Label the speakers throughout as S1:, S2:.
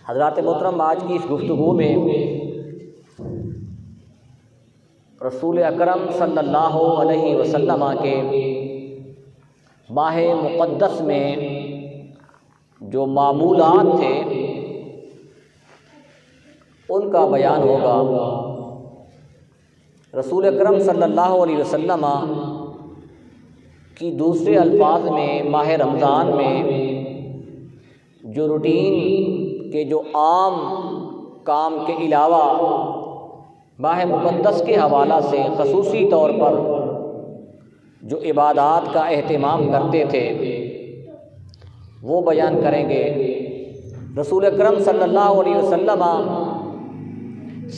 S1: حضرات محترم، آج کی اس گفتگو میں رسول اکرم صلی اللہ علیہ وسلم کے ماہ مقدس میں جو معمولات تھے ان کا بیان ہوگا۔ رسول اکرم صلی اللہ علیہ وسلم کی دوسرے الفاظ میں ماہ رمضان میں جو روٹین کے جو عام کام کے علاوہ ماہ مقدس کے حوالہ سے خصوصی طور پر جو عبادات کا اہتمام کرتے تھے وہ بیان کریں گے۔ رسول اکرم صلی اللہ علیہ وسلم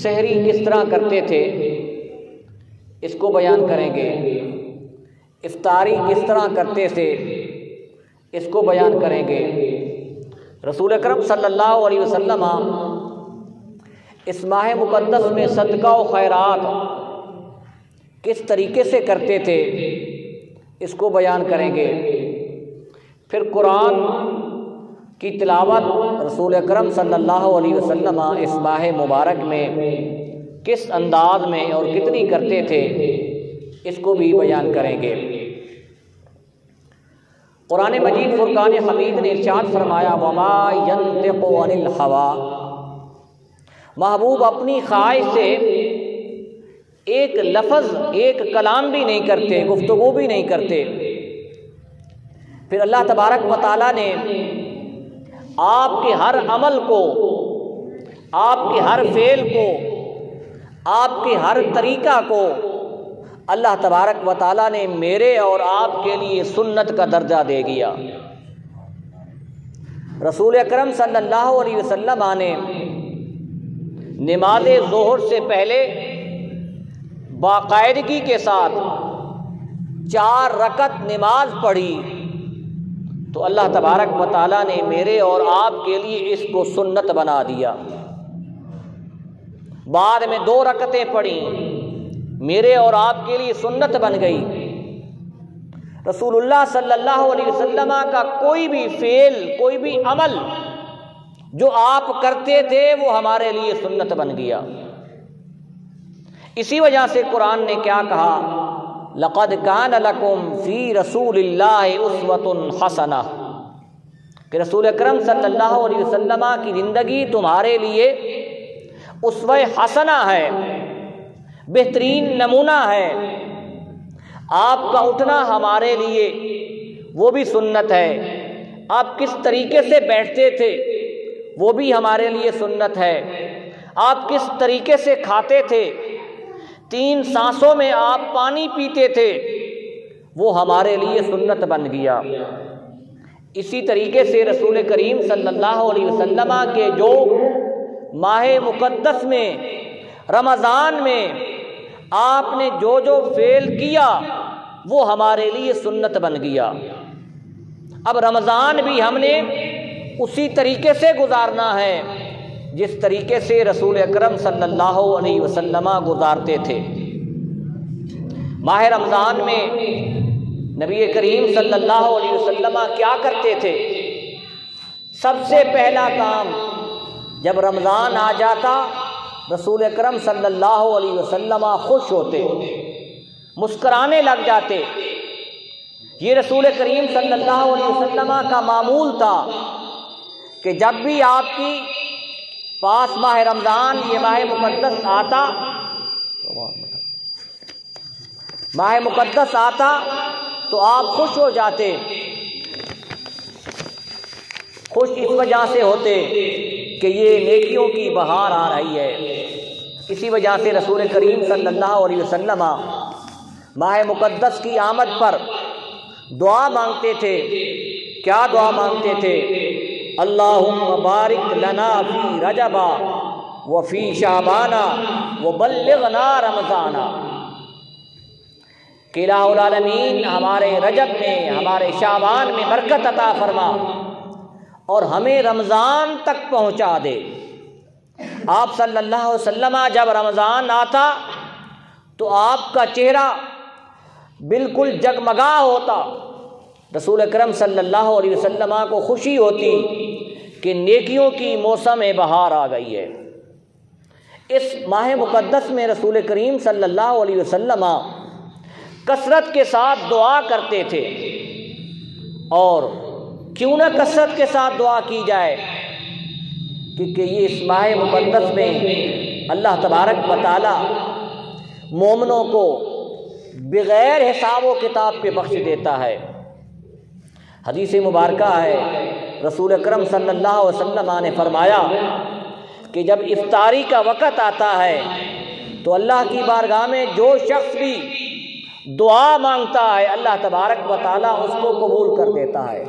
S1: سحری کس طرح کرتے تھے اس کو بیان کریں گے، افطاری کس طرح کرتے تھے اس کو بیان کریں گے۔ رسول اکرم صلی اللہ علیہ وسلم اس ماہ مقدس میں صدقہ و خیرات کس طریقے سے کرتے تھے اس کو بیان کریں گے۔ پھر قرآن کی تلاوت رسول اکرم صلی اللہ علیہ وسلم اس ماہ مبارک میں کس انداز میں اور کتنی کرتے تھے اس کو بھی بیان کریں گے۔ قرآن مجید فرقان حمید نے ارشاد فرمایا وما ينطق عن الهوى، محبوب اپنی خواہش سے ایک لفظ ایک کلام بھی نہیں کرتے، گفتگو بھی نہیں کرتے۔ پھر اللہ تبارک و تعالیٰ نے آپ کے ہر عمل کو، آپ کے ہر فعل کو، آپ کے ہر طریقہ کو اللہ تبارک و تعالیٰ نے میرے اور آپ کے لیے سنت کا درجہ دے دیا۔ رسول اکرم صلی اللہ علیہ وسلم نے نماز ظہر سے پہلے باقاعدگی کے ساتھ 4 رکعت نماز پڑھی تو اللہ تبارک و تعالیٰ نے میرے اور آپ کے لیے اس کو سنت بنا دیا۔ بعد میں 2 رکعتیں پڑھیں، میرے اور آپ کے لیے سنت بن گئی۔ رسول اللہ صلی اللہ علیہ وسلم کا کوئی بھی فعل، کوئی بھی عمل جو آپ کرتے تھے وہ ہمارے لیے سنت بن گیا۔ اسی وجہ سے قرآن نے کیا کہا، لقد کان لکم فی رسول اللہ اسوۃ حسنہ، کہ رسول اکرم صلی اللہ علیہ وسلم کی زندگی تمہارے لیے اسوہ حسنہ ہے، بہترین نمونہ ہے۔ آپ کا اٹھنا ہمارے لیے وہ بھی سنت ہے، آپ کس طریقے سے بیٹھتے تھے وہ بھی ہمارے لیے سنت ہے، آپ کس طریقے سے کھاتے تھے، 3 سانسوں میں آپ پانی پیتے تھے وہ ہمارے لیے سنت بن گیا۔ اسی طریقے سے رسول کریم صلی اللہ علیہ وسلم کے جو ماہ مقدس میں رمضان میں آپ نے جو جو فعل کیا وہ ہمارے لیے سنت بن گیا۔ اب رمضان بھی ہم نے اسی طریقے سے گزارنا ہے جس طریقے سے رسول اکرم صلی اللہ علیہ وسلم گزارتے تھے۔ ماہ رمضان میں نبی کریم صلی اللہ علیہ وسلم کیا کرتے تھے؟ سب سے پہلا کام جب رمضان آ جاتا رسول اکرم صلی اللہ علیہ وسلم خوش ہوتے، مسکرانے لگ جاتے۔ یہ رسول کریم صلی اللہ علیہ وسلم کا معمول تھا کہ جب بھی آپ کی پاس ماہ رمضان یہ ماہ مقدس آتا، ماہ مقدس آتا تو آپ خوش ہو جاتے۔ خوش اس وجہ سے ہوتے کہ یہ نیکیوں کی بہار آ رہی ہے۔ اسی وجہ سے رسول کریم صلی اللہ علیہ وسلم ماہ مقدس کی آمد پر دعا مانگتے تھے۔ کیا دعا مانگتے تھے؟ اللہم بارک لنا فی رجب وفی شعبان وبلغنا رمضان، کہ الہ العالمین ہمارے رجب میں، ہمارے شعبان میں برکت عطا فرما اور ہمیں رمضان تک پہنچا دے۔ آپ صلی اللہ علیہ وسلم جب رمضان آتا تو آپ کا چہرہ بالکل جگمگا ہوتا۔ رسول اکرم صلی اللہ علیہ وسلم کو خوشی ہوتی کہ نیکیوں کی موسم بہار آ گئی ہے۔ اس ماہ مقدس میں رسول کریم صلی اللہ علیہ وسلم کثرت کے ساتھ دعا کرتے تھے، اور کیوں نہ کثرت کے ساتھ دعا کی جائے، کیونکہ یہ اس ماہ مقدس میں اللہ تبارک و تعالی مومنوں کو بغیر حساب و کتاب کے بخش دیتا ہے۔ حدیث مبارکہ ہے، رسول اکرم صلی اللہ علیہ وسلم نے فرمایا کہ جب افطاری کا وقت آتا ہے تو اللہ کی بارگاہ میں جو شخص بھی دعا مانگتا ہے اللہ تبارک و تعالیٰ اس کو قبول کر دیتا ہے۔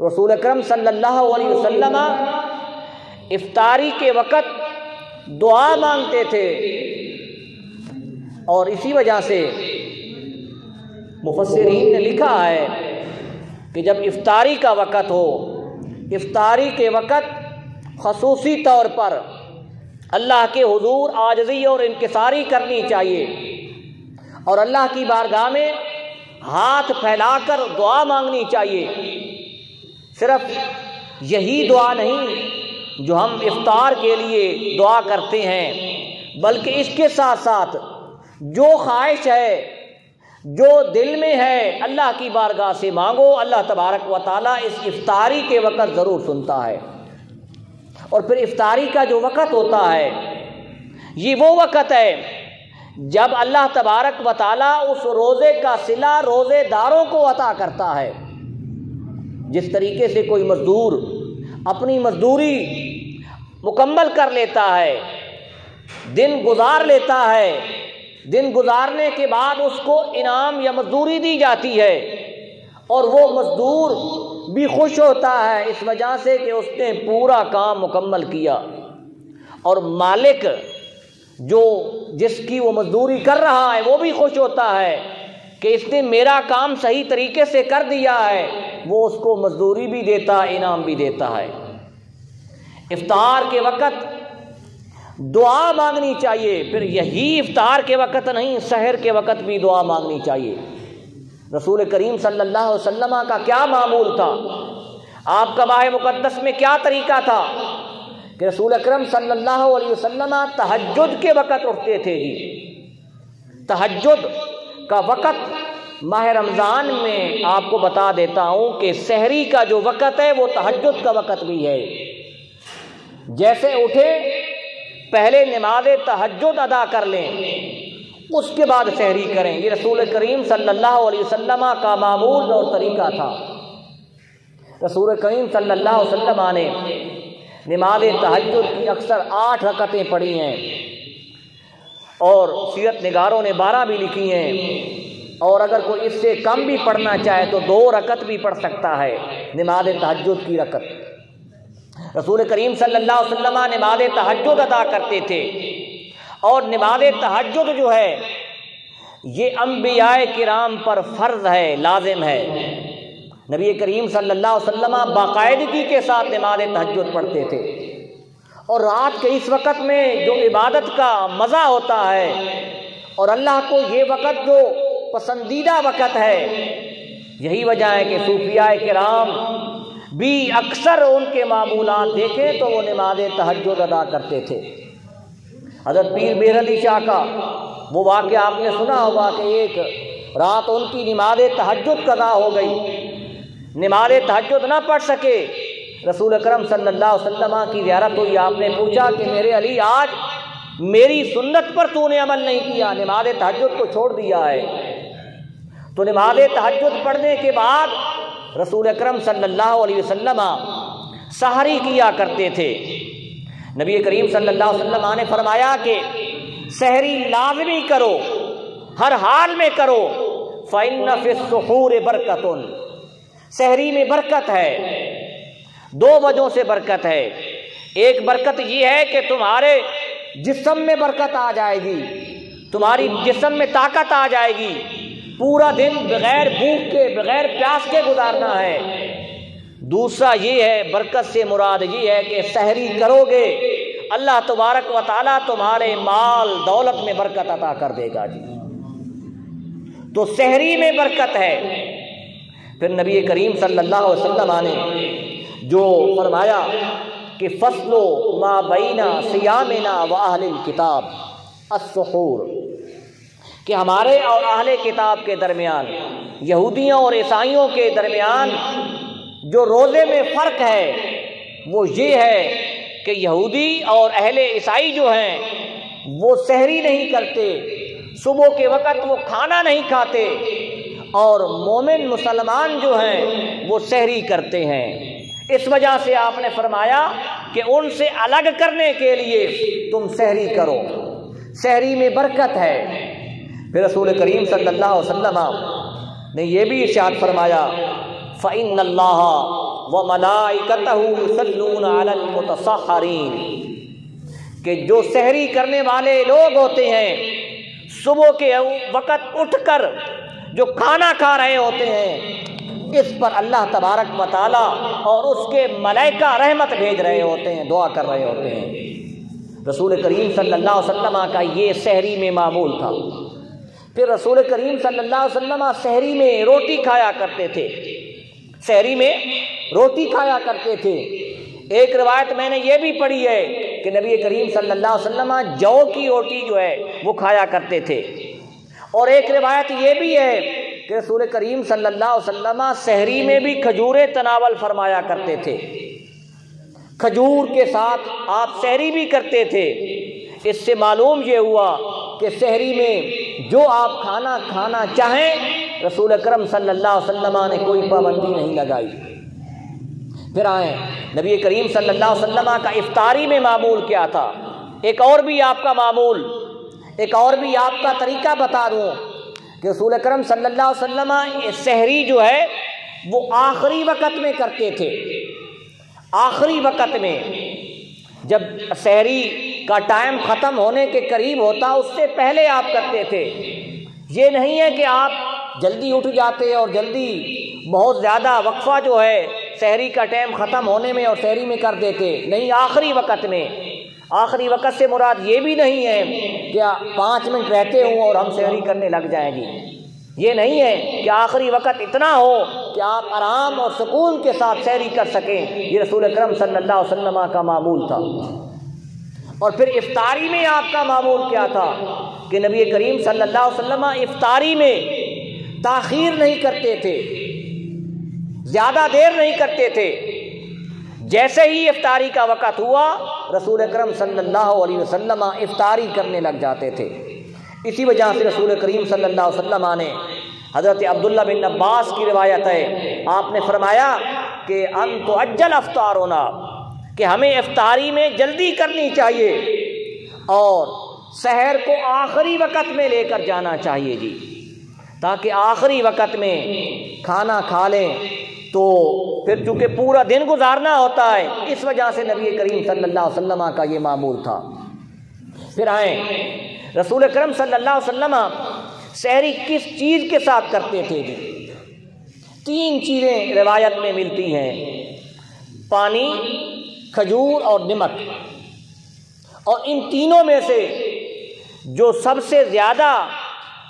S1: رسول اکرم صلی اللہ علیہ وسلم افطاری کے وقت دعا مانگتے تھے، اور اسی وجہ سے مفسرین نے لکھا ہے کہ جب افطاری کا وقت ہو، افطاری کے وقت خصوصی طور پر اللہ کے حضور عاجزی اور انکساری کرنی چاہیے، اور اللہ کی بارگاہ میں ہاتھ پھیلا کر دعا مانگنی چاہیے۔ صرف یہی دعا نہیں جو ہم افطار کے لیے دعا کرتے ہیں، بلکہ اس کے ساتھ ساتھ جو خواہش ہے، جو دل میں ہے، اللہ کی بارگاہ سے مانگو، اللہ تبارک و تعالیٰ اس افطاری کے وقت ضرور سنتا ہے۔ اور پھر افطاری کا جو وقت ہوتا ہے، یہ وہ وقت ہے جب اللہ تبارک و تعالیٰ اس روزے کا صلہ روزے داروں کو عطا کرتا ہے۔ جس طریقے سے کوئی مزدور اپنی مزدوری مکمل کر لیتا ہے، دن گزار لیتا ہے، دن گزارنے کے بعد اس کو انعام یا مزدوری دی جاتی ہے، اور وہ مزدور بھی خوش ہوتا ہے اس وجہ سے کہ اس نے پورا کام مکمل کیا، اور مالک جو جس کی وہ مزدوری کر رہا ہے وہ بھی خوش ہوتا ہے کہ اس نے میرا کام صحیح طریقے سے کر دیا ہے، وہ اس کو مزدوری بھی دیتا ہے، انعام بھی دیتا ہے۔ افطار کے وقت دعا مانگنی چاہیے، پھر یہی افطار کے وقت نہیں، سحر کے وقت بھی دعا مانگنی چاہیے۔ رسول کریم صلی اللہ علیہ وسلم کا کیا معمول تھا، آپ کا ماہ مقدس میں کیا طریقہ تھا کہ رسول اکرم صلی اللہ علیہ وسلم تہجد کے وقت اٹھتے تھے۔ تہجد کا وقت ماہ رمضان میں آپ کو بتا دیتا ہوں کہ سحری کا جو وقت ہے وہ تہجد کا وقت بھی ہے۔ جیسے اٹھے پہلے نماز تہجد ادا کر لیں، اس کے بعد سحری کریں، یہ رسول کریم صلی اللہ علیہ وسلم کا معمول اور طریقہ تھا۔ رسول کریم صلی اللہ علیہ وسلم نے نماز تہجد کی اکثر 8 رکعتیں پڑھی ہیں، اور سیرت نگاروں نے 12 بھی لکھی ہیں، اور اگر کوئی اس سے کم بھی پڑھنا چاہے تو 2 رکعت بھی پڑھ سکتا ہے نماز تہجد کی رکعت۔ رسول کریم صلی اللہ علیہ وسلم نماز تہجد ادا کرتے تھے، اور نماز تہجد جو ہے یہ انبیاء کرام پر فرض ہے، لازم ہے۔ نبی کریم صلی اللہ علیہ وسلم باقاعدگی کے ساتھ نماز تہجد پڑھتے تھے، اور رات کے اس وقت میں جو عبادت کا مزہ ہوتا ہے، اور اللہ کو یہ وقت جو پسندیدہ وقت ہے، یہی وجہ ہے کہ صوفیاء کرام بھی اکثر ان کے معمولات دیکھیں تو وہ نماز تہجد ادا کرتے تھے۔ حضرت پیر مہر علی شاہ کا وہ واقعہ آپ نے سنا ہوگا کہ ایک رات ان کی نماز تہجد قضا ہو گئی، نماز تہجد نہ پڑھ سکے۔ رسول اکرم صلی اللہ علیہ وسلم کی زیارت ہوئی، آپ نے پوچھا کہ میرے علی آج میری سنت پر تو نے عمل نہیں کیا، نماز تہجد کو چھوڑ دیا ہے۔ تو نماز تہجد پڑھنے کے بعد رسول اکرم صلی اللہ علیہ وسلم سحری کیا کرتے تھے۔ نبی کریم صلی اللہ علیہ وسلم نے فرمایا کہ سحری لازمی کرو، ہر حال میں کرو، فَإِنَّ فِي السُّحُورِ بَرْكَةٌ، سحری میں برکت ہے۔ 2 وجہوں سے برکت ہے۔ ایک برکت یہ ہے کہ تمہارے جسم میں برکت آ جائے گی، تمہاری جسم میں طاقت آ جائے گی، پورا دن بغیر بھوک کے بغیر پیاس کے گزارنا ہے۔ دوسرا یہ ہے، برکت سے مراد یہ ہے کہ سحری کرو گے اللہ تبارک و تعالیٰ تمہارے مال دولت میں برکت عطا کر دے گا جی۔ تو سحری میں برکت ہے۔ پھر نبی کریم صلی اللہ علیہ وسلم نے جو فرمایا کہ فصل ما بین صیامنا و اہل الکتاب السحور، کہ ہمارے اور اہل کتاب کے درمیان، یہودیوں اور عیسائیوں کے درمیان جو روزے میں فرق ہے وہ یہ ہے کہ یہودی اور اہل عیسائی جو ہیں وہ سحری نہیں کرتے، صبح کے وقت وہ کھانا نہیں کھاتے، اور مومن مسلمان جو ہیں وہ سحری کرتے ہیں۔ اس وجہ سے آپ نے فرمایا کہ ان سے الگ کرنے کے لیے تم سحری کرو، سحری میں برکت ہے۔ پھر رسول کریم صلی اللہ علیہ وسلم نے یہ بھی ارشاد فرمایا فَإِنَّ اللَّهَ وَمَلَائِكَتَهُ يُصَلُّونَ عَلَى الْمُتَصَحِّرِينَ، کہ جو سحری کرنے والے لوگ ہوتے ہیں صبح کے وقت اٹھ کر جو کھانا کھا رہے ہوتے ہیں، اس پر اللہ تبارک و تعالیٰ اور اس کے ملائکہ رحمت بھیج رہے ہوتے ہیں، دعا کر رہے ہوتے ہیں۔ رسول کریم صلی اللہ علیہ وسلم کا یہ سحری میں معمول تھا۔ پھر رسول کریم صلی اللہ علیہ وسلم سحری میں روٹی کھایا کرتے تھے، سحری میں روٹی کھایا کرتے تھے۔ ایک روایت میں نے یہ بھی پڑھی ہے کہ نبی کریم صلی اللہ علیہ وسلم جو کی روٹی جو ہے وہ کھایا کرتے تھے، اور ایک روایت یہ بھی ہے کہ رسول کریم صلی اللہ علیہ وسلم سحری میں بھی کھجوریں تناول فرمایا کرتے تھے، کھجور کے ساتھ آپ سحری بھی کرتے تھے۔ اس سے معلوم یہ ہوا کہ سحری میں جو آپ کھانا چاہیں رسول اکرم صلی اللہ علیہ وسلم نے کوئی پابندی نہیں لگائی۔ پھر آئیں نبی کریم صلی اللہ علیہ وسلم کا افطاری میں معمول کیا تھا، ایک اور بھی آپ کا معمول، ایک اور بھی آپ کا طریقہ بتا دوں کہ رسول اکرم صلی اللہ علیہ وسلم سحری جو ہے وہ آخری وقت میں کرتے تھے۔ آخری وقت میں جب سحری کا ٹائم ختم ہونے کے قریب ہوتا اس سے پہلے آپ کرتے تھے۔ یہ نہیں ہے کہ آپ جلدی اٹھ جاتے اور جلدی بہت زیادہ وقفہ جو ہے سحری کا ٹائم ختم ہونے میں اور سحری میں کر دیتے، نہیں، آخری وقت میں۔ آخری وقت سے مراد یہ بھی نہیں ہے کہ 5 منٹ رہتے ہوں اور ہم سحری کرنے لگ جائیں گی، یہ نہیں ہے کہ آخری وقت اتنا ہو کہ آپ آرام اور سکون کے ساتھ سحری کر سکیں۔ یہ رسول اکرم صلی اللہ علیہ وسلم کا معمول تھا۔ اور پھر افطاری میں آپ کا معمول کیا تھا کہ نبی کریم صلی اللہ علیہ وسلم افطاری میں تاخیر نہیں کرتے تھے، زیادہ دیر نہیں کرتے تھے۔ جیسے ہی افطاری کا وقت ہوا رسول اکرم صلی اللہ علیہ وسلم افطاری کرنے لگ جاتے تھے۔ اسی وجہ سے رسول کریم صلی اللہ علیہ وسلم نے حضرت عبداللہ بن عباس کی روایت ہے، آپ نے فرمایا کہ ان تعجل افطارنا، کہ ہمیں افطاری میں جلدی کرنی چاہیے اور سحر کو آخری وقت میں لے کر جانا چاہیے جی، تاکہ آخری وقت میں کھانا کھا لیں تو پھر چونکہ پورا دن گزارنا ہوتا ہے، اس وجہ سے نبی کریم صلی اللہ علیہ وسلم کا یہ معمول تھا۔ پھر آئیں رسول اکرم صلی اللہ علیہ وسلم سحری کس چیز کے ساتھ کرتے تھے جی؟ 3 چیزیں روایت میں ملتی ہیں، پانی، کھجور اور نمک، اور ان تینوں میں سے جو سب سے زیادہ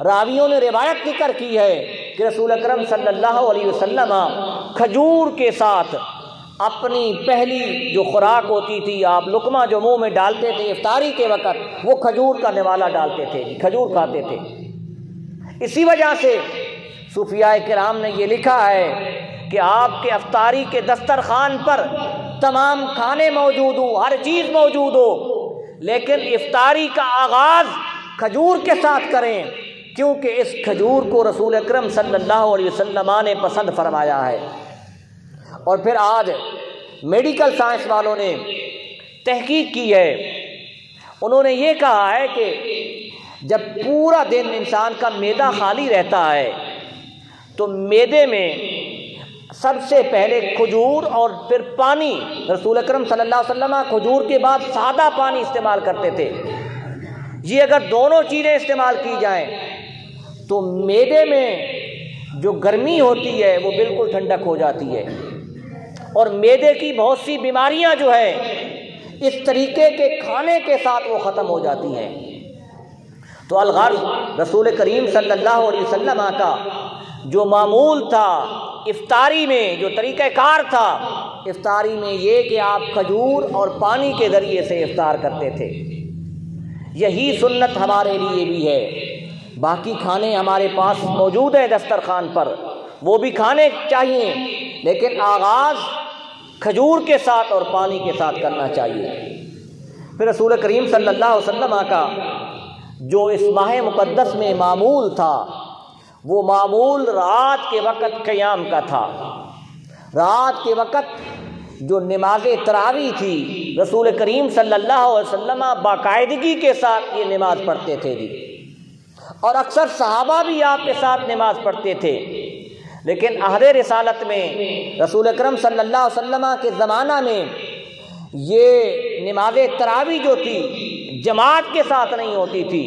S1: راویوں نے روایت ذکر کی ہے کہ رسول اکرم صلی اللہ علیہ وسلم کھجور کے ساتھ اپنی پہلی جو خوراک ہوتی تھی، آپ لقمہ جو منہ میں ڈالتے تھے افطاری کے وقت، وہ کھجور کا نوالا ڈالتے تھے، کھجور کھاتے تھے۔ اسی وجہ سے صوفیاء کرام نے یہ لکھا ہے کہ آپ کے افطاری کے دسترخوان پر تمام کھانے موجود ہوں، ہر چیز موجود ہو، لیکن افطاری کا آغاز کھجور کے ساتھ کریں، کیونکہ اس کھجور کو رسول اکرم صلی اللہ علیہ وسلم نے پسند فرمایا ہے۔ اور پھر آج میڈیکل سائنس والوں نے تحقیق کی ہے، انہوں نے یہ کہا ہے کہ جب پورا دن انسان کا معدہ خالی رہتا ہے تو معدے میں سب سے پہلے کھجور اور پھر پانی، رسول اکرم صلی اللہ علیہ وسلم کھجور کے بعد سادہ پانی استعمال کرتے تھے۔ یہ اگر دونوں چیزیں استعمال کی جائیں تو معدے میں جو گرمی ہوتی ہے وہ بالکل ٹھنڈک ہو جاتی ہے، اور معدے کی بہت سی بیماریاں جو ہے اس طریقے کے کھانے کے ساتھ وہ ختم ہو جاتی ہیں۔ تو الغرض رسول کریم صلی اللہ علیہ وسلم کا جو معمول تھا افطاری میں، جو طریقہ کار تھا افطاری میں یہ کہ آپ کھجور اور پانی کے ذریعے سے افطار کرتے تھے۔ یہی سنت ہمارے لیے بھی ہے۔ باقی کھانے ہمارے پاس موجود ہیں دسترخوان پر، وہ بھی کھانے چاہیے، لیکن آغاز کھجور کے ساتھ اور پانی کے ساتھ کرنا چاہیے۔ پھر رسول کریم صلی اللہ علیہ وسلم کا جو اس ماہ مقدس میں معمول تھا، وہ معمول رات کے وقت قیام کا تھا۔ رات کے وقت جو نماز تراویح تھی، رسول کریم صلی اللہ علیہ وسلم باقاعدگی کے ساتھ یہ نماز پڑھتے تھے جی، اور اکثر صحابہ بھی آپ کے ساتھ نماز پڑھتے تھے۔ لیکن عہد رسالت میں رسول اکرم صلی اللہ علیہ وسلم کے زمانہ میں یہ نماز تراویح جو تھی جماعت کے ساتھ نہیں ہوتی تھی،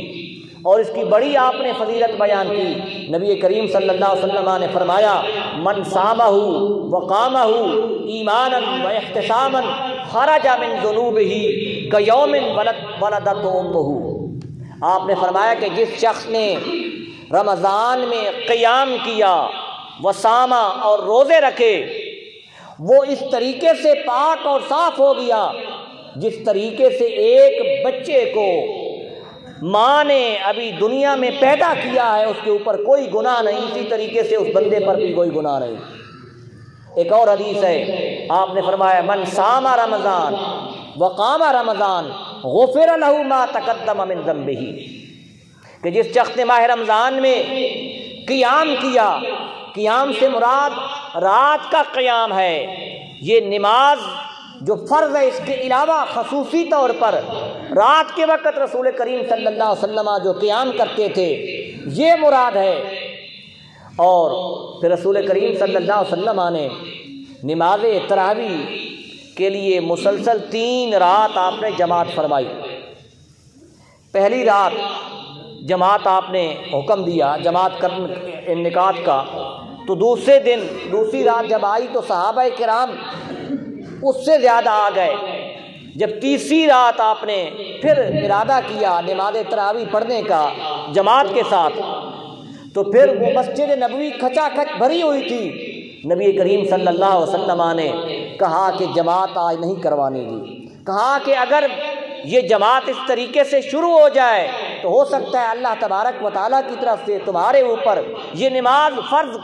S1: اور اس کی بڑی آپ نے فضیلت بیان کی۔ نبی کریم صلی اللہ علیہ وسلم نے فرمایا من صامہ وقامہ ایمانا واحتسابا خرج من ذنوبہ کیوم ولدتہ امہ۔ آپ نے فرمایا کہ جس شخص نے رمضان میں قیام کیا، وصامہ اور روزے رکھے، وہ اس طریقے سے پاک اور صاف ہو گیا جس طریقے سے ایک بچے کو ماں نے ابھی دنیا میں پیدا کیا ہے، اس کے اوپر کوئی گناہ نہیں، اسی طریقے سے اس بندے پر بھی کوئی گناہ نہیں۔ ایک اور حدیث ہے، آپ نے فرمایا من صام رمضان وقام رمضان غفر له ما تقدم من ذنبہ، کہ جس شخص نے ماہ رمضان میں قیام کیا، قیام سے مراد رات کا قیام ہے، یہ نماز جو فرض ہے، اس کے علاوہ خصوصی طور پر رات کے وقت رسول کریم صلی اللہ علیہ وسلم جو قیام کرتے تھے یہ مراد ہے۔ اور پھر رسول کریم صلی اللہ علیہ وسلم نے نماز تراویح کے لیے مسلسل 3 رات آپ نے جماعت فرمائی۔ پہلی رات جماعت آپ نے حکم دیا جماعت انعقاد کا، تو دوسرے دن دوسری رات جب آئی تو صحابہ کرام اس سے زیادہ آ گئے۔ جب تیسری رات آپ نے پھر ارادہ کیا نماز تراویح پڑھنے کا جماعت کے ساتھ، تو پھر وہ مسجد نبوی کھچا کھچ بھری ہوئی تھی۔ نبی کریم صلی اللہ علیہ وسلم نے کہا کہ جماعت آج نہیں کروانی گی، کہا کہ اگر یہ جماعت اس طریقے سے شروع ہو جائے تو ہو سکتا ہے اللہ تبارک و تعالیٰ کی طرف سے تمہارے اوپر یہ نماز فرض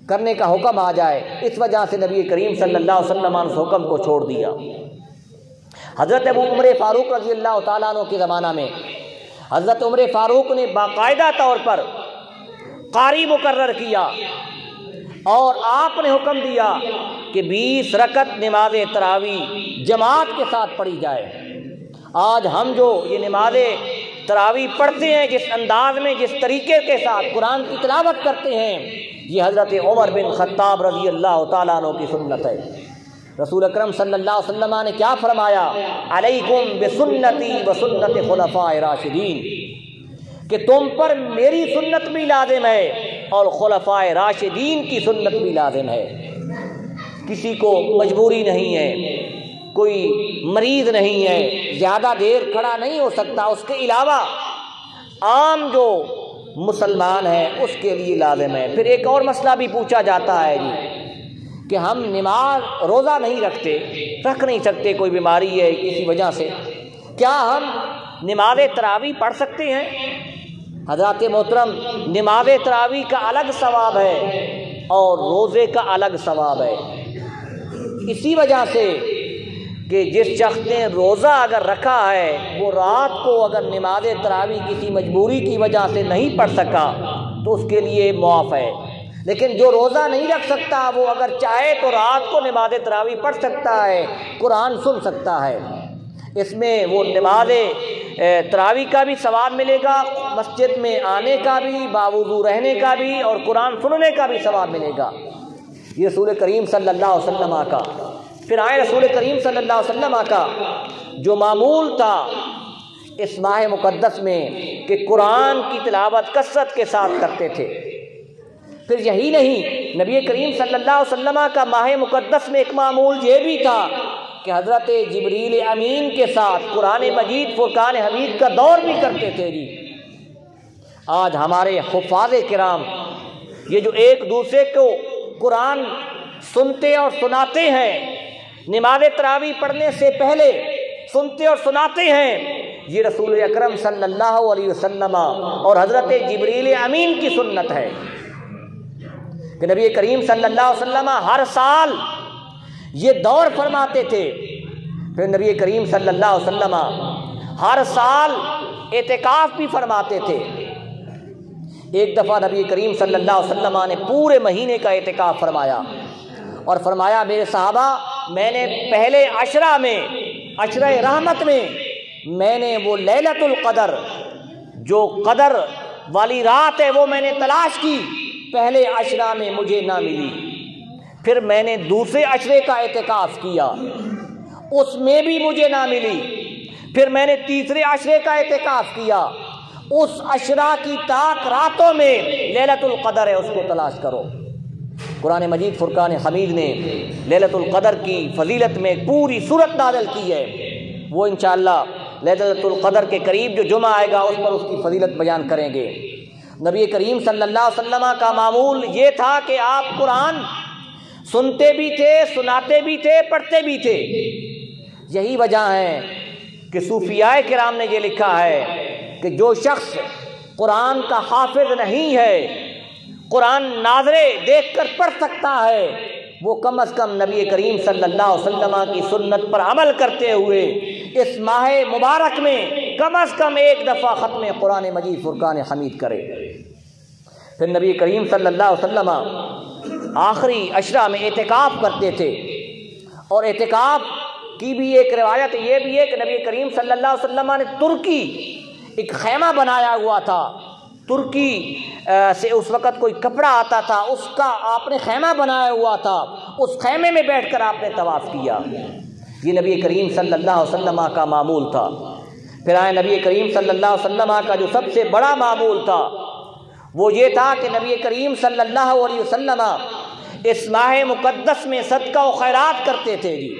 S1: کرنے کا حکم آ جائے۔ اس وجہ سے نبی کریم صلی اللہ علیہ وسلم نے اس حکم کو چھوڑ دیا۔ حضرت ابو عمر فاروق رضی اللہ تعالیٰ عنہ کے زمانہ میں حضرت عمر فاروق نے باقاعدہ طور پر قاری مقرر کیا، اور آپ نے حکم دیا کہ 20 رکعت نماز تراویح جماعت کے ساتھ پڑھی جائے۔ آج ہم جو یہ نماز تراویح پڑھتے ہیں، جس انداز میں جس طریقے کے ساتھ قرآن کی تلاوت کرتے ہیں، یہ حضرت عمر بن خطاب رضی اللہ تعالیٰ عنہ کی سنت ہے۔ رسول اکرم صلی اللہ علیہ وسلم نے کیا فرمایا؟ علیکم بسنتی وسنت خلفاء راشدین، کہ تم پر میری سنت بھی لازم ہے اور خلفاء راشدین کی سنت بھی لازم ہے۔ کسی کو مجبوری نہیں ہے، کوئی مریض نہیں ہے، زیادہ دیر کھڑا نہیں ہو سکتا، اس کے علاوہ عام جو مسلمان ہے اس کے لیے لازم ہے۔ پھر ایک اور مسئلہ بھی پوچھا جاتا ہے جی کہ ہم نماز روزہ نہیں رکھ نہیں سکتے، کوئی بیماری ہے کسی وجہ سے، کیا ہم نماز تراویح پڑھ سکتے ہیں؟ حضرات محترم، نماز تراویح کا الگ ثواب ہے اور روزے کا الگ ثواب ہے۔ اسی وجہ سے کہ جس شخص نے روزہ اگر رکھا ہے، وہ رات کو اگر نماز تراویح کسی مجبوری کی وجہ سے نہیں پڑھ سکا تو اس کے لیے معاف ہے، لیکن جو روزہ نہیں رکھ سکتا وہ اگر چاہے تو رات کو نماز تراویح پڑھ سکتا ہے، قرآن سن سکتا ہے۔ اس میں وہ نماز تراویح کا بھی ثواب ملے گا، مسجد میں آنے کا بھی، باوضو رہنے کا بھی، اور قرآن سننے کا بھی ثواب ملے گا۔ یہ رسول کریم صلی اللہ علیہ وسلم کا۔ پھر آئے رسول کریم صلی اللہ علیہ وسلم کا جو معمول تھا اس ماہ مقدس میں کہ قرآن کی تلاوت کثرت کے ساتھ کرتے تھے۔ پھر یہی نہیں، نبی کریم صلی اللہ علیہ وسلم کا ماہ مقدس میں ایک معمول یہ بھی تھا کہ حضرت جبریل امین کے ساتھ قرآن مجید فرقان حمید کا دور بھی کرتے تھے جی۔ آج ہمارے حفاظ کرام یہ جو ایک دوسرے کو قرآن سنتے اور سناتے ہیں، نماز تراویح پڑھنے سے پہلے سنتے اور سناتے ہیں، یہ رسول اکرم صلی اللہ علیہ وسلم اور حضرت جبریل امین کی سنت ہے کہ نبی کریم صلی اللہ علیہ وسلم ہر سال یہ دور فرماتے تھے۔ پھر نبی کریم صلی اللہ علیہ وسلم ہر سال اعتکاف بھی فرماتے تھے۔ ایک دفعہ نبی کریم صلی اللہ علیہ وسلم نے پورے مہینے کا اعتکاف فرمایا اور فرمایا میرے صحابہ، میں نے پہلے عشرہ میں، عشرہ رحمت میں نے وہ لیلۃ القدر، جو قدر والی رات ہے، وہ میں نے تلاش کی، پہلے عشرہ میں مجھے نہ ملی۔ پھر میں نے دوسرے عشرے کا اعتکاف کیا، اس میں بھی مجھے نہ ملی۔ پھر میں نے تیسرے عشرے کا اعتکاف کیا، اس عشرہ کی طاق راتوں میں لیلۃ القدر ہے، اس کو تلاش کرو۔ قرآن مجید فرقان حمید نے لیلۃ القدر کی فضیلت میں پوری سورت نازل کی ہے، وہ انشاءاللہ لیلۃ القدر کے قریب جو جمعہ آئے گا اس پر اس کی فضیلت بیان کریں گے۔ نبی کریم صلی اللہ علیہ وسلم کا معمول یہ تھا کہ آپ قرآن سنتے بھی تھے، سناتے بھی تھے، پڑھتے بھی تھے۔ یہی وجہ ہے کہ صوفیاء کرام نے یہ لکھا ہے کہ جو شخص قرآن کا حافظ نہیں ہے، قرآن ناظرے دیکھ کر پڑھ سکتا ہے، وہ کم از کم نبی کریم صلی اللہ علیہ وسلم کی سنت پر عمل کرتے ہوئے اس ماہ مبارک میں کم از کم ایک دفعہ ختم قرآن مجید فرقان حمید کرے۔ پھر نبی کریم صلی اللہ علیہ وسلم آخری عشرہ میں اعتکاف کرتے تھے، اور اعتکاف کی بھی ایک روایت یہ بھی ہے کہ نبی کریم صلی اللہ علیہ وسلم نے ترکی ایک خیمہ بنایا ہوا تھا، ترکی سے اس وقت کوئی کپڑا آتا تھا، اس کا آپ نے خیمہ بنایا ہوا تھا، اس خیمے میں بیٹھ کر آپ نے طواف کیا۔ یہ نبی کریم صلی اللہ علیہ وسلم کا معمول تھا۔ پھر آئے نبی کریم صلی اللہ علیہ وسلم کا جو سب سے بڑا معمول تھا وہ یہ تھا کہ نبی کریم صلی اللہ علیہ وسلم اس ماہ مقدس میں صدقہ و خیرات کرتے تھے۔ جی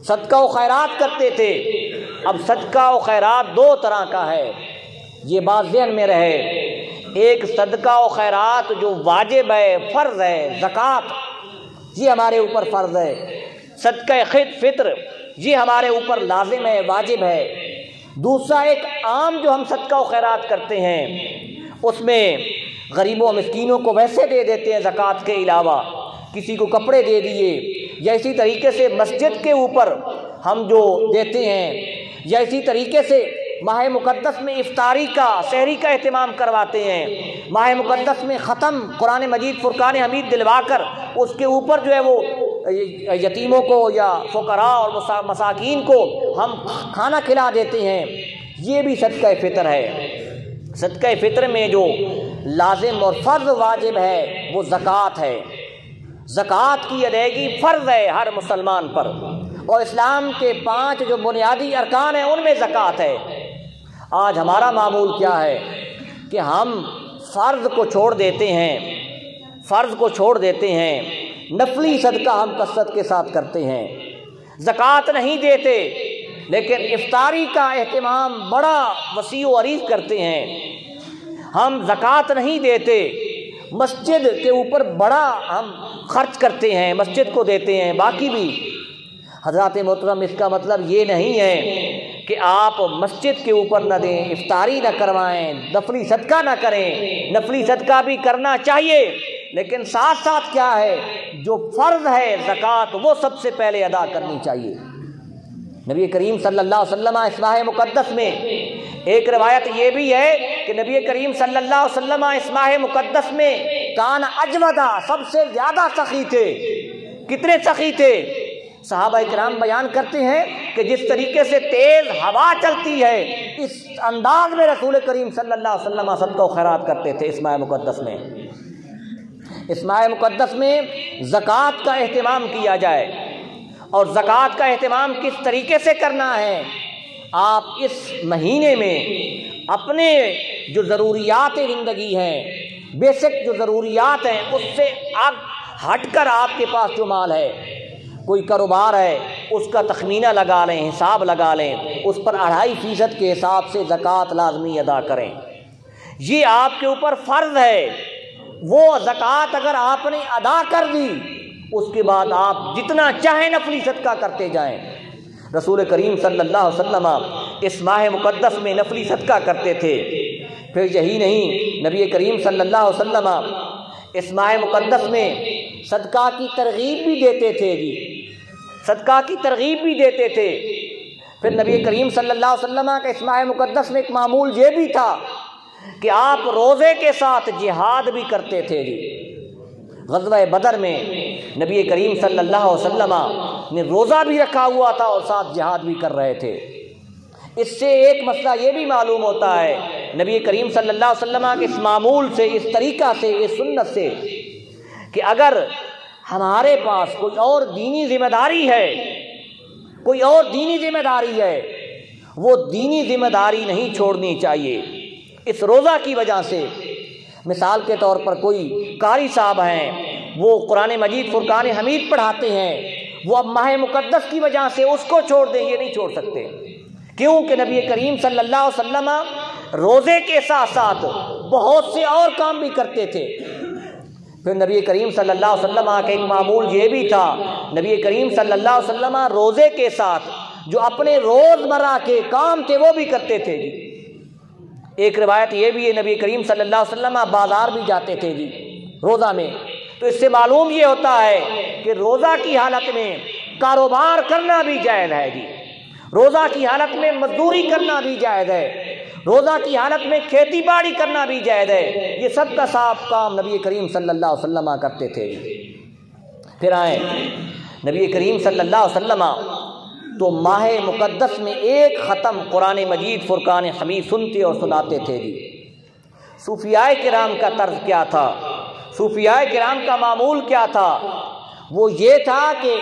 S1: صدقہ و خیرات کرتے تھے۔ اب صدقہ و خیرات دو طرح کا ہے، یہ بات ذہن میں رہے۔ ایک صدقہ و خیرات جو واجب ہے، فرض ہے، زکوٰۃ یہ ہمارے اوپر فرض ہے، صدقہ فطر یہ ہمارے اوپر لازم ہے، واجب ہے۔ دوسرا ایک عام جو ہم صدقہ و خیرات کرتے ہیں، اس میں غریبوں مسکینوں کو ویسے دے دیتے ہیں زکوٰۃ کے علاوہ، کسی کو کپڑے دے دیے، یا اسی طریقے سے مسجد کے اوپر ہم جو دیتے ہیں، یا اسی طریقے سے ماہ مقدس میں افطاری کا، سحری کا اہتمام کرواتے ہیں، ماہ مقدس میں ختم قرآن مجید فرقان حمید دلوا کر اس کے اوپر جو ہے وہ یتیموں کو یا فقراء اور مساکین کو ہم کھانا کھلا دیتے ہیں، یہ بھی صدقہ فطر ہے۔ صدقہ فطر میں جو لازم اور فرض واجب ہے وہ زکوٰۃ ہے۔ زکوٰۃ کی ادائیگی فرض ہے ہر مسلمان پر، اور اسلام کے 5 جو بنیادی ارکان ہیں ان میں زکوٰۃ ہے۔ آج ہمارا معمول کیا ہے کہ ہم فرض کو چھوڑ دیتے ہیں، فرض کو چھوڑ دیتے ہیں، نفلی صدقہ ہم کثرت کے ساتھ کرتے ہیں، زکوٰۃ نہیں دیتے، لیکن افطاری کا اہتمام بڑا وسیع و عریض کرتے ہیں۔ ہم زکوٰۃ نہیں دیتے، مسجد کے اوپر بڑا ہم خرچ کرتے ہیں، مسجد کو دیتے ہیں، باقی بھی۔ حضرات محترم، اس کا مطلب یہ نہیں ہے کہ آپ مسجد کے اوپر نہ دیں، افطاری نہ کروائیں، نفلی صدقہ نہ کریں۔ نفلی صدقہ بھی کرنا چاہیے، لیکن ساتھ ساتھ کیا ہے، جو فرض ہے زکوٰۃ وہ سب سے پہلے ادا کرنی چاہیے۔ نبی کریم صلی اللہ علیہ وسلم اس ماہ مقدس میں ایک روایت یہ بھی ہے کہ نبی کریم صلی اللہ علیہ وسلم اس ماہ مقدس میں کان اجودا، سب سے زیادہ سخی تھے۔ کتنے سخی تھے؟ صحابہ کرام بیان کرتے ہیں کہ جس طریقے سے تیز ہوا چلتی ہے اس انداز میں رسول کریم صلی اللہ علیہ وسلم صدقہ و خیرات کرتے تھے اس ماہ مقدس میں۔ اس ماہ مقدس میں زکوٰۃ کا اہتمام کیا جائے، اور زکوٰۃ کا اہتمام کس طریقے سے کرنا ہے؟ آپ اس مہینے میں اپنے جو ضروریات زندگی ہیں، بیسک جو ضروریات ہیں، اس سے ہٹ کر آپ کے پاس جو مال ہے، کوئی کاروبار ہے اس کا تخمینہ لگا لیں، حساب لگا لیں، اس پر 2.5% کے حساب سے زکوٰۃ لازمی ادا کریں۔ یہ آپ کے اوپر فرض ہے۔ وہ زکوٰۃ اگر آپ نے ادا کر دی، اس کے بعد آپ جتنا چاہیں نفلی صدقہ کرتے جائیں۔ رسول کریم صلی اللہ علیہ وسلم اس ماہ مقدس میں نفلی صدقہ کرتے تھے۔ پھر یہی نہیں، نبی کریم صلی اللہ علیہ وسلم اس ماہ مقدس میں صدقہ کی ترغیب بھی دیتے تھے جی، صدقہ کی ترغیب بھی دیتے تھے۔ پھر نبی کریم صلی اللہ علیہ وسلم کا اس ماہ مقدس میں ایک معمول یہ بھی تھا کہ آپ روزے کے ساتھ جہاد بھی کرتے تھے جی۔ غزوہ بدر میں نبی کریم صلی اللہ علیہ وسلم نے روزہ بھی رکھا ہوا تھا اور ساتھ جہاد بھی کر رہے تھے۔ اس سے ایک مسئلہ یہ بھی معلوم ہوتا ہے نبی کریم صلی اللہ علیہ وسلم کے اس معمول سے، اس طریقہ سے، اس سنت سے، کہ اگر ہمارے پاس کوئی اور دینی ذمہ داری ہے، کوئی اور دینی ذمہ داری ہے، وہ دینی ذمہ داری نہیں چھوڑنی چاہیے اس روزہ کی وجہ سے۔ مثال کے طور پر کوئی قاری صاحب ہیں، وہ قرآن مجید فرقان حمید پڑھاتے ہیں، وہ اب ماہ مقدس کی وجہ سے اس کو چھوڑ دیں، یہ نہیں چھوڑ سکتے۔ کیوں کہ نبی کریم صلی اللہ علیہ وسلم روزے کے ساتھ ساتھ بہت سے اور کام بھی کرتے تھے۔ پھر نبی کریم صلی اللہ علیہ وسلم کا ایک معمول یہ بھی تھا، نبی کریم صلی اللہ علیہ وسلم روزے کے ساتھ جو اپنے روزمرہ کے کام تھے وہ بھی کرتے تھے جی۔ ایک روایت یہ بھی ہے نبی کریم صلی اللہ علیہ وسلم بازار بھی جاتے تھے جی روزہ میں۔ تو اس سے معلوم یہ ہوتا ہے کہ روزہ کی حالت میں کاروبار کرنا بھی جائز ہے جی، روزہ کی حالت میں مزدوری کرنا بھی جائز ہے، روزہ کی حالت میں کھیتی باڑی کرنا بھی جائز ہے۔ یہ سب کا صاف کام نبی کریم صلی اللہ علیہ وسلم کرتے تھے۔ پھر آئیں نبی کریم صلی اللہ علیہ وسلم تو ماہ مقدس میں ایک ختم قرآن مجید فرقان حمید سنتے اور سناتے تھے جی۔ صوفیاء کرام کا طرز کیا تھا، صوفیاء کرام کا معمول کیا تھا؟ وہ یہ تھا کہ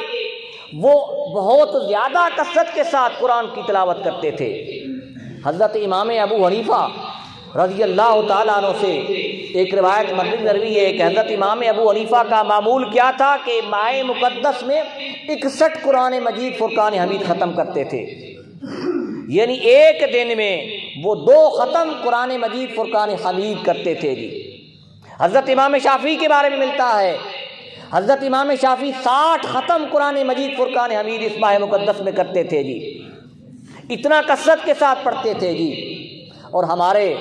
S1: وہ بہت زیادہ کثرت کے ساتھ قرآن کی تلاوت کرتے تھے۔ حضرت امام ابو حنیفہ رضی اللہ تعالیٰ عنہ سے ایک روایت مروی ہے کہ حضرت امام ابو حنیفہ کا معمول کیا تھا کہ ماہ مقدس میں 61 قرآن مجید فرقان حمید ختم کرتے تھے، یعنی ایک دن میں وہ 2 ختم قرآن مجید فرقان حمید کرتے تھے جی۔ حضرت امام شافعی کے بارے میں ملتا ہے، حضرت امام شافعی 60 ختم قرآن مجید فرقان حمید اس ماہ مقدس میں کرتے تھے جی، اتنا کثرت کے ساتھ پڑھتے تھے جی۔ اور ہمارے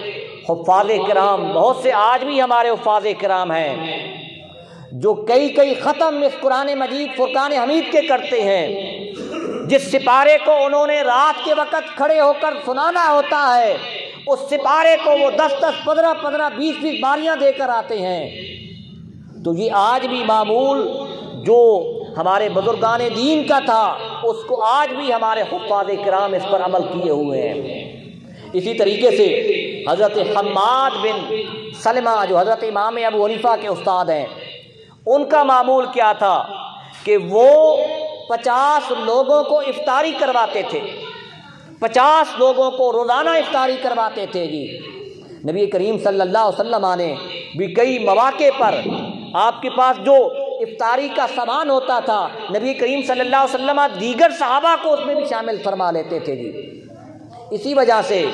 S1: حفاظ کرام، بہت سے آج بھی ہمارے حفاظ کرام ہیں جو کئی ختم اس قرآن مجید فرقان حمید کے کرتے ہیں۔ جس سپارے کو انہوں نے رات کے وقت کھڑے ہو کر سنانا ہوتا ہے، اس سپارے کو وہ 10 15 20 باریاں دے کر آتے ہیں۔ تو یہ آج بھی معمول جو ہمارے بزرگان دین کا تھا، اس کو آج بھی ہمارے حفاظ کرام اس پر عمل کیے ہوئے ہیں۔ اسی طریقے سے حضرت حماد بن سلمہ جو حضرت امام ابو حنیفہ کے استاد ہیں، ان کا معمول کیا تھا کہ وہ 50 لوگوں کو افطاری کرواتے تھے، 50 لوگوں کو روزانہ افطاری کرواتے تھے جی۔ نبی کریم صلی اللہ علیہ وسلم نے بھی کئی مواقع پر آپ کے پاس جو افطاری کا سامان ہوتا تھا، نبی کریم صلی اللہ علیہ وسلم دیگر صحابہ کو اس میں بھی شامل فرما لیتے تھے جی۔ اسی وجہ سے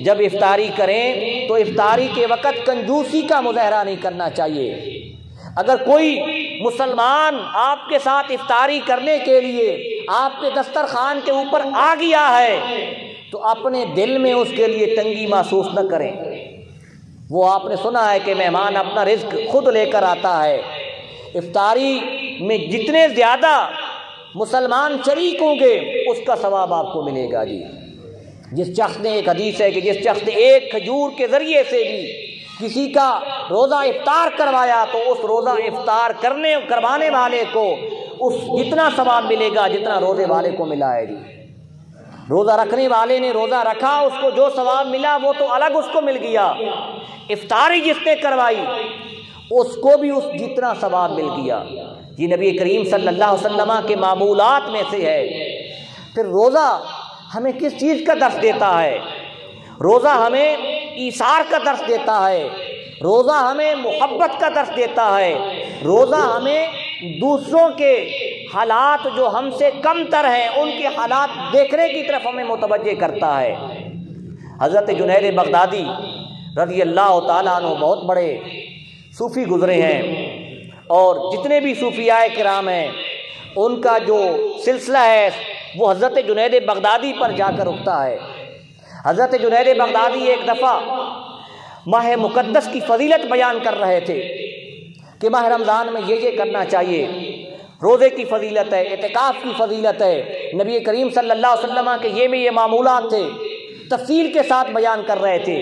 S1: جب افطاری کریں تو افطاری کے وقت کنجوسی کا مظاہرہ نہیں کرنا چاہیے۔ اگر کوئی مسلمان آپ کے ساتھ افطاری کرنے کے لیے آپ کے دسترخوان کے اوپر آ گیا ہے تو اپنے دل میں اس کے لیے تنگی محسوس نہ کریں۔ وہ آپ نے سنا ہے کہ مہمان اپنا رزق خود لے کر آتا ہے۔ افطاری میں جتنے زیادہ مسلمان شریک ہوں گے اس کا ثواب آپ کو ملے گا جی۔ جس شخص نے، ایک حدیث ہے کہ جس شخص نے ایک کھجور کے ذریعے سے بھی کسی کا روزہ افطار کروایا تو اس روزہ افطار کروانے والے کو اس جتنا ثواب ملے گا جتنا روزے والے کو ملا ہے جی۔ روزہ رکھنے والے نے روزہ رکھا، اس کو جو ثواب ملا وہ تو الگ اس کو مل گیا، افطاری جس نے کروائی اس کو بھی اس جتنا ثواب مل گیا۔ یہ نبی کریم صلی اللہ علیہ وسلم کے معمولات میں سے ہے۔ پھر روزہ ہمیں کس چیز کا درس دیتا ہے؟ روزہ ہمیں ایثار کا درس دیتا ہے، روزہ ہمیں محبت کا درس دیتا ہے، روزہ ہمیں دوسروں کے حالات جو ہم سے کم تر ہیں ان کے حالات دیکھنے کی طرف ہمیں متوجہ کرتا ہے۔ حضرت جنید بغدادی رضی اللہ تعالیٰ عنہ بہت بڑے صوفی گزرے ہیں، اور جتنے بھی صوفیاء کرام ہیں ان کا جو سلسلہ ہے وہ حضرت جنید بغدادی پر جا کر رکتا ہے۔ حضرت جنید بغدادی ایک دفعہ ماہ مقدس کی فضیلت بیان کر رہے تھے کہ ماہ رمضان میں یہ کرنا چاہیے، روزے کی فضیلت ہے، اعتکاف کی فضیلت ہے، نبی کریم صلی اللہ علیہ وسلم کے یہ معمولات تھے، تفصیل کے ساتھ بیان کر رہے تھے۔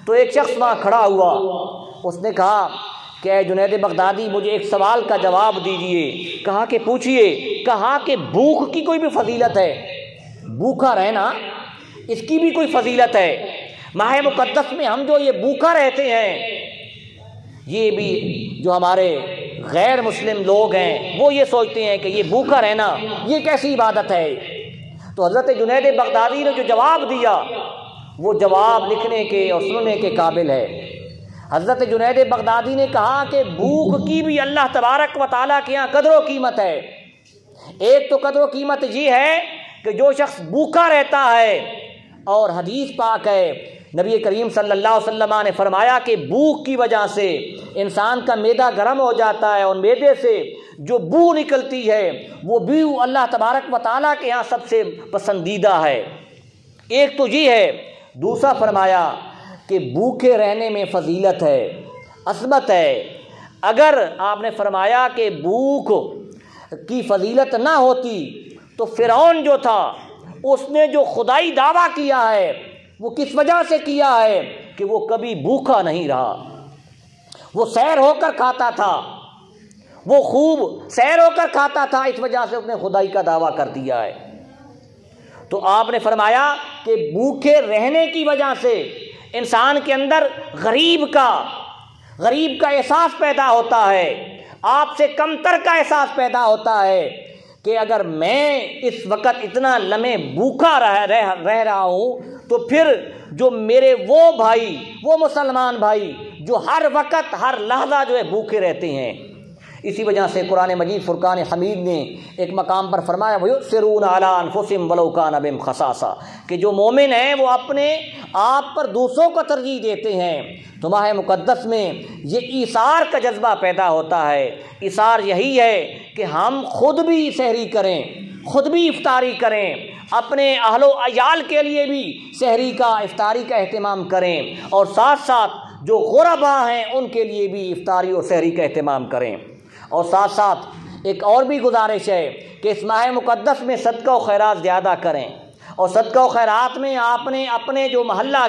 S1: تو ایک شخص وہاں کھڑا ہوا، اس نے کہا کہ اے جنید بغدادی مجھے ایک سوال کا جواب دیجئے۔ کہا کہ پوچھئے۔ کہا کہ بھوک کی کوئی بھی فضیلت ہے؟ بھوکا رہنا اس کی بھی کوئی فضیلت ہے؟ ماہ مقدس میں ہم جو یہ بھوکا رہتے ہیں، یہ بھی جو ہمارے غیر مسلم لوگ ہیں وہ یہ سوچتے ہیں کہ یہ بھوکا رہنا یہ کیسی عبادت ہے؟ تو حضرت جنید بغدادی نے جو جواب دیا وہ جواب لکھنے کے اور سننے کے قابل ہے۔ حضرت جنید بغدادی نے کہا کہ بھوک کی بھی اللہ تبارک و تعالیٰ کے یہاں قدر و قیمت ہے۔ ایک تو قدر و قیمت یہ ہے کہ جو شخص بھوکا رہتا ہے، اور حدیث پاک ہے نبی کریم صلی اللہ علیہ وسلم نے فرمایا کہ بھوک کی وجہ سے انسان کا معدہ گرم ہو جاتا ہے، اور معدے سے جو بو نکلتی ہے وہ بو اللہ تبارک و تعالیٰ کے یہاں سب سے پسندیدہ ہے۔ ایک تو یہ ہے۔ دوسرا فرمایا کہ بھوکے رہنے میں فضیلت ہے، عظمت ہے۔ اگر آپ نے فرمایا کہ بھوک کی فضیلت نہ ہوتی تو فرعون جو تھا اس نے جو خدائی دعویٰ کیا ہے وہ کس وجہ سے کیا ہے کہ وہ کبھی بھوکا نہیں رہا، وہ سیر ہو کر کھاتا تھا، وہ خوب سیر ہو کر کھاتا تھا، اس وجہ سے اس نے خدائی کا دعویٰ کر دیا ہے۔ تو آپ نے فرمایا کہ بھوکے رہنے کی وجہ سے انسان کے اندر غریب کا احساس پیدا ہوتا ہے، آپ سے کمتر کا احساس پیدا ہوتا ہے کہ اگر میں اس وقت اتنا لمحے بھوکا رہ رہا ہوں تو پھر جو میرے وہ مسلمان بھائی جو ہر وقت ہر لحظہ جو ہے بھوکے رہتے ہیں۔ اسی وجہ سے قرآن مجید فرقان حمید نے ایک مقام پر فرمایا وَيُؤْثِرُونَ عَلَىٰ أَنفُسِهِمْ وَلَوْ كَانَ بِهِمْ خَصَاصَةٌ کہ جو مومن ہیں وہ اپنے آپ پر دوسروں کو ترجیح دیتے ہیں۔ تو ماہ مقدس میں یہ ایثار کا جذبہ پیدا ہوتا ہے۔ ایثار یہی ہے کہ ہم خود بھی سحری کریں، خود بھی افطاری کریں، اپنے اہل و عیال کے لیے بھی سحری کا افطاری کا اہتمام کریں، اور ساتھ ساتھ جو غربا ہیں ان کے لیے بھی افطاری اور سحری کا اہتمام کریں۔ اور ساتھ ساتھ ایک اور بھی گزارش ہے کہ اس ماہ مقدس میں صدقہ و خیرات زیادہ کریں، اور صدقہ و خیرات میں آپ نے اپنے جو محلہ